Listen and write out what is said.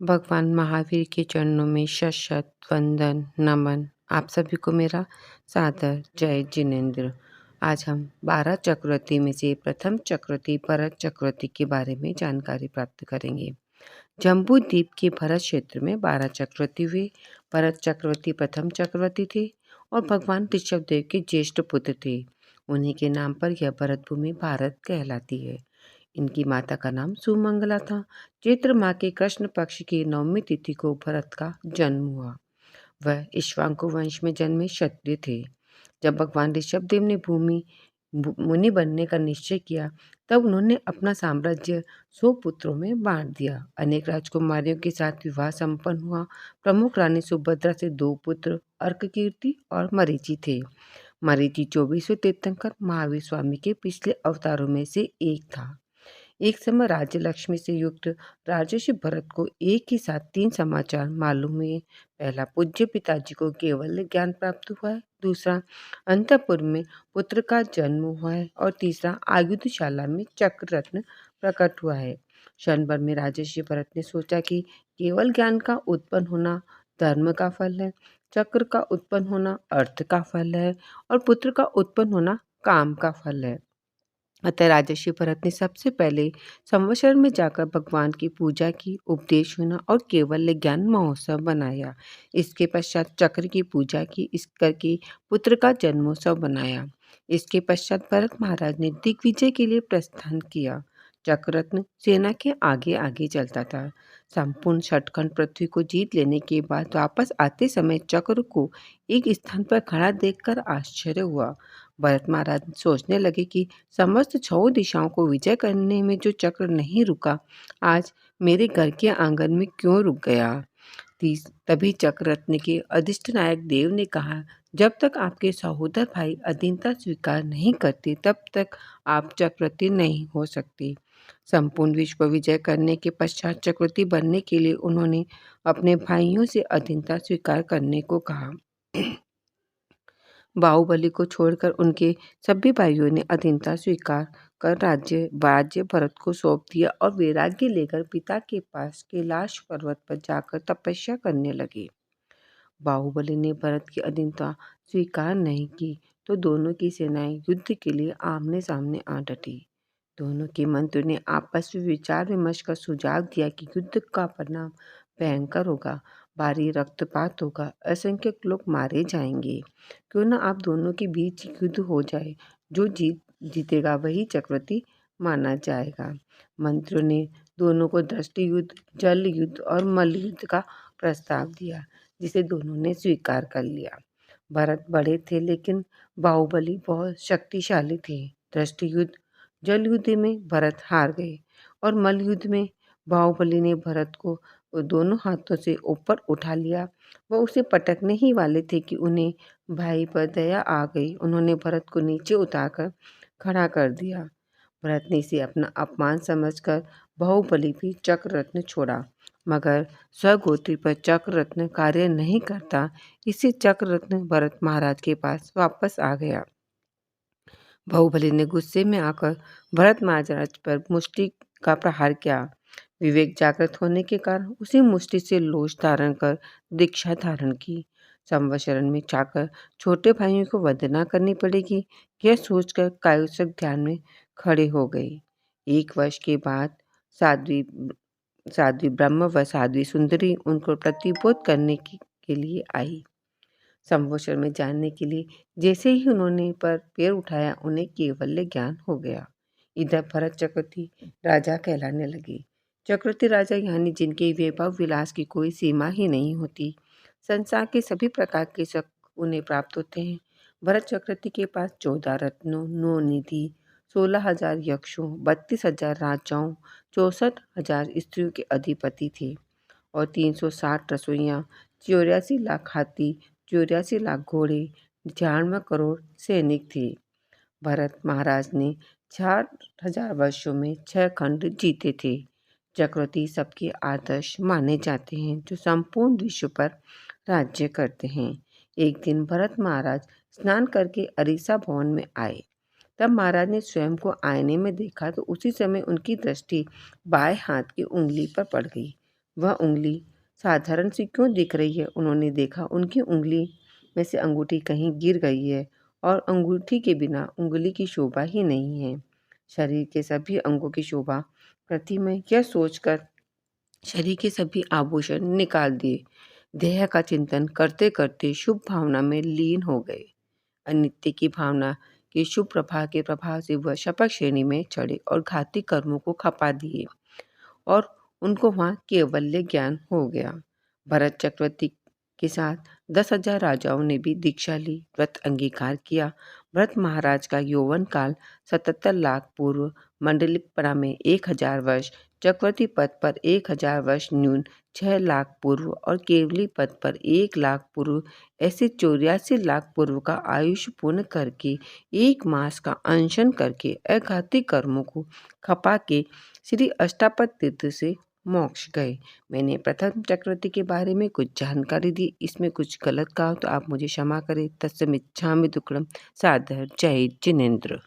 भगवान महावीर के चरणों में शत-शत वंदन, नमन। आप सभी को मेरा सादर जय जिनेंद्र। आज हम 12 चक्रवर्ती में से प्रथम चक्रवर्ती भरत चक्रवर्ती के बारे में जानकारी प्राप्त करेंगे। जम्बू द्वीप के भरत क्षेत्र में 12 चक्रवर्ती हुए। भरत चक्रवर्ती प्रथम चक्रवर्ती थे और भगवान ऋषभदेव के ज्येष्ठ पुत्र थे। उन्हीं के नाम पर यह भरत भूमि भारत कहलाती है। इनकी माता का नाम सुमंगला था। चैत्र माह के कृष्ण पक्ष की नवमी तिथि को भरत का जन्म हुआ। वह इक्ष्वाकु वंश में जन्मे क्षत्रिय थे। जब भगवान ऋषभदेव ने मुनि बनने का निश्चय किया, तब उन्होंने अपना साम्राज्य 100 पुत्रों में बांट दिया। अनेक राजकुमारियों के साथ विवाह संपन्न हुआ। प्रमुख रानी सुभद्रा से 2 पुत्र अर्ककीर्ति और मरीचि थे। मरीचि 24वें तीर्थंकर महावीर स्वामी के पिछले अवतारों में से एक था। एक समय राज्य लक्ष्मी से युक्त राजर्षि भरत को एक ही साथ 3 समाचार मालूम हुए। पहला, पूज्य पिताजी को केवल ज्ञान प्राप्त हुआ है। दूसरा, अंतपुर में पुत्र का जन्म हुआ है। और तीसरा, आयुधशाला में चक्र रत्न प्रकट हुआ है। क्षण भर में राजर्षि भरत ने सोचा कि केवल ज्ञान का उत्पन्न होना धर्म का फल है, चक्र का उत्पन्न होना अर्थ का फल है और पुत्र का उत्पन्न होना काम का फल है। अतः राजर्षि भरत ने सबसे पहले संवत्सर में जाकर भगवान की पूजा की, उपदेश सुना और केवल ज्ञान महोत्सव बनाया। इसके पश्चात चक्र की पूजा की, इस करके पुत्र का जन्मोत्सव बनाया। इसके पश्चात भरत महाराज ने दिग्विजय के लिए प्रस्थान किया। चक्ररत्न सेना के आगे आगे चलता था। संपूर्ण षटखंड पृथ्वी को जीत लेने के बाद वापस आते समय चक्र को एक स्थान पर खड़ा देखकर आश्चर्य हुआ। भरत महाराज सोचने लगे कि समस्त 6 दिशाओं को विजय करने में जो चक्र नहीं रुका, आज मेरे घर के आंगन में क्यों रुक गया। तभी चक्ररत्न के अधिष्ठ नायक देव ने कहा, जब तक आपके सहोदर भाई अधीनता स्वीकार नहीं करते, तब तक आप चक्रवर्ती नहीं हो सकते। संपूर्ण विश्व विजय करने के पश्चात चक्रवर्ती बनने के लिए उन्होंने अपने भाइयों से अधीनता स्वीकार करने को कहा। बाहुबली को छोड़कर उनके सभी भाइयों ने अधीनता स्वीकार कर राज्य भरत को सौंप दिया और वैराग्य लेकर पिता के पास कैलाश पर्वत पर जाकर तपस्या करने लगे। बाहुबली ने भरत की अधीनता स्वीकार नहीं की तो दोनों की सेनाएं युद्ध के लिए आमने सामने आ डटी। दोनों के मंत्रियों ने आपस में विचार विमर्श कर सुझाव दिया कि युद्ध का परिणाम भयंकर होगा, भारी रक्तपात होगा, असंख्यक लोग मारे जाएंगे। क्यों न आप दोनों के बीच युद्ध हो जाए, जो जीतेगा वही चक्रवर्ती माना जाएगा। मंत्रियों ने दोनों को दृष्टि युद्ध, जल युद्ध और मल्ल युद्ध का प्रस्ताव दिया, जिसे दोनों ने स्वीकार कर लिया। भरत बड़े थे लेकिन बाहुबली बहुत शक्तिशाली थे। दृष्टि युद्ध, जल युद्ध में भरत हार गए और मल्ल युद्ध में बाहुबली ने भरत को दोनों हाथों से ऊपर उठा लिया। वह उसे पटकने ही वाले थे कि उन्हें भाई पर दया आ गई। उन्होंने भरत को नीचे उतारकर खड़ा कर दिया। भरत ने इसे अपना अपमान समझकर बाहुबली भी चक्र रत्न छोड़ा, मगर स्वगोत्री पर चक्र रत्न कार्य नहीं करता। इससे चक्र रत्न भरत महाराज के पास वापस आ गया। बाहुबली ने गुस्से में आकर भरत महाराज पर मुष्टि का प्रहार किया। विवेक जागृत होने के कारण उसी मुष्टि से लोच धारण कर दीक्षा धारण की। संवत्सरण में जाकर छोटे भाइयों को वंदना करनी पड़ेगी, यह सोचकर कायोत्सुक ध्यान में खड़े हो गए। 1 वर्ष के बाद साध्वी साध्वी ब्रह्म व साध्वी सुंदरी उनको प्रतिबोध करने के लिए आई। संवत्सर में जानने के लिए जैसे ही उन्होंने पर पैर उठाया, उन्हें केवल्य ज्ञान हो गया। इधर भरत चक्रवर्ती राजा कहलाने लगे। चक्रवर्ती राजा यानी जिनके वैभव विलास की कोई सीमा ही नहीं होती। संसार के सभी प्रकार के सुख उन्हें प्राप्त होते हैं। भरत चक्रवर्ती के पास 14 रत्नों, 9 निधि, 16,000 यक्षों, 32,000 राजाओं, 64,000 स्त्रियों के अधिपति थे और 360 रसोइयाँ, 84 लाख हाथी, 84 लाख घोड़े, 96 करोड़ सैनिक थे। भरत महाराज ने 4,000 वर्षों में 6 खंड जीते थे। चक्रवर्ती सबके आदर्श माने जाते हैं, जो संपूर्ण विश्व पर राज्य करते हैं। एक दिन भरत महाराज स्नान करके अरीसा भवन में आए। तब महाराज ने स्वयं को आईने में देखा तो उसी समय उनकी दृष्टि बाएं हाथ की उंगली पर पड़ गई। वह उंगली साधारण सी क्यों दिख रही है? उन्होंने देखा उनकी उंगली में से अंगूठी कहीं गिर गई है और अंगूठी के बिना उंगली की शोभा ही नहीं है। शरीर के सभी अंगों की शोभा पृथ्वी में, यह सोचकर शरीर के सभी आभूषण निकाल दिए। देह का चिंतन करते करते शुभ भावना में लीन हो गए। अनित्य की भावना की शुभ प्रभा के प्रभाव से वह शपथ श्रेणी में चढ़े और घाती कर्मों को खपा दिए और उनको वहाँ कैवल्य ज्ञान हो गया। भरत चक्रवर्ती के साथ 10,000 राजाओं ने भी दीक्षा ली, व्रत अंगीकार किया। भरत महाराज का यौवन काल 77 लाख पूर्व, मंडलिकपरा में 1,000 वर्ष, चक्रवर्ती पद पर 1,000 वर्ष न्यून 6 लाख पूर्व और केवली पद पर 1 लाख पूर्व, ऐसे 84 लाख पूर्व का आयुष्य पूर्ण करके 1 मास का अनशन करके अघाती कर्मों को खपा के श्री अष्टापद तीर्थ से मोक्ष गए। मैंने प्रथम चक्रवर्ती के बारे में कुछ जानकारी दी, इसमें कुछ गलत कहा तो आप मुझे क्षमा करें। तत्समिच्छामि दुक्कडम। सादर जय जिनेन्द्र।